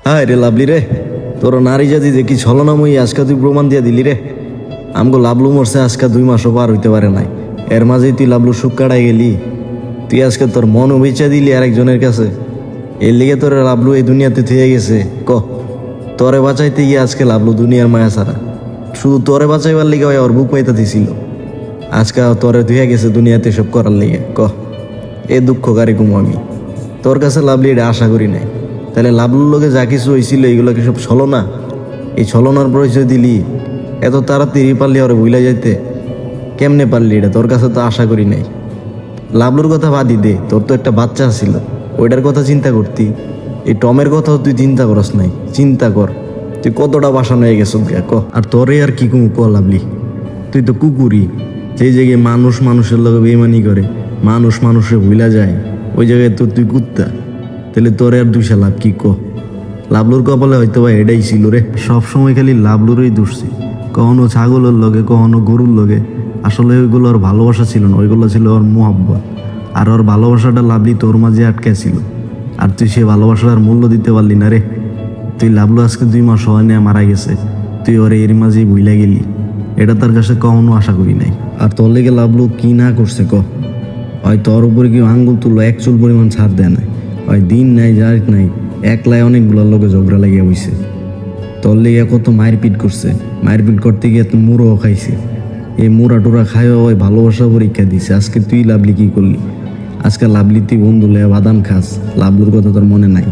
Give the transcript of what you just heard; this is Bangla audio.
হায় রে লাভলি রে, তোর নারী জাতি যে কি ছলনাময়ী আজকে তুই প্রমাণ দিয়ে দিলি রে। আমগো লাভলু মরছে আজকে 2 মাসও পার হইতে পারে নাই, এর মাঝেই তুই লাভলু সুখ কাটাই গেলি। তুই আজকে তোর মনও বেচা দিলি আরেকজনের কাছে, এর লিগে তোর লাভলু এই দুনিয়াতে থেকে গেছে। তোরে বাঁচাইতে গিয়ে আজকে লাভলু দুনিয়ার মায়া ছাড়া, শুধু তোরে বাঁচাইবার লিগে ওর বুক পাইতে দিছিল, আজকে তোরে ধুয়ে গেছে দুনিয়াতে সব করার লিগে। এ দুঃখকারী কুমু আমি তোর কাছে লাভলি এটা আশা করি নাই। তাহলে লাভলুর লোকে যা কিছু হয়েছিল এগুলোকে সব ছলনা, এই ছলনার পরিচয় দিলি। এত তাড়াতাড়ি পারলি ওরে ভুলে যাইতে কেমনে পারলি, এটা তোর কাছে তো আশা করি নাই। লাভলুর কথা বাদই দে, তোর তো একটা বাচ্চা ছিল, ওইটার কথা চিন্তা করতি। এই টমের কথাও তুই চিন্তা করস নাই। চিন্তা কর তুই কতটা বাসা হয়ে গেছ। আর তোরে আর কি কুমু লাভলি, তুই তো কুকুরই। যেই জায়গায় মানুষ মানুষের লগে বেইমানি করে, মানুষ মানুষে ভুলা যায়, ওই জায়গায় তো তুই কুত্তা। তাহলে তোরে আর দুইশা লাভ কি লাভলুর কপালে হয়তো বা এটাই ছিল রে। সবসময় খালি লাভলুরই দোষী, কখনো ছাগলের লগে কখনো গরুর লগে। আসলে ওইগুলো ওর ভালোবাসা ছিল না, ওইগুলো ছিল ওর মোহাব্বত। আর ওর ভালোবাসাটা লাভলি তোর মাঝে আটকে ছিল, আর তুই সে ভালোবাসার মূল্য দিতে পারলি না রে। তুই লাভলু আজকে 2 মাস হয় না মারা গেছে, তুই ওরে এর মাঝেই ভুলে গেলি। এটা তার কাছে কখনো আশা করি নাই। আর তোর লেগে লাভলু কি না করছে হয় তোর উপরে কেউ আঙ্গুল তুললো, 1 চুল পরিমাণ ছাড় দেয় না, হয় দিন নাই জারিত নাই, একলাই অনেকগুলোর লোকে ঝগড়া লাগিয়ে বইছে। তোর লেগে কত মারপিট করছে, মারপিট করতে গিয়ে তো মুড়ো খাইছে। এই মুড়া টুরা খাইও ওই ভালোবাসা পরীক্ষা দিছে। আজকে তুই লাভলি কি করলি? আজকে লাভলি তুই বন্ধু লেয়া বাদাম খাস, লাভলুর কথা তোর মনে নাই।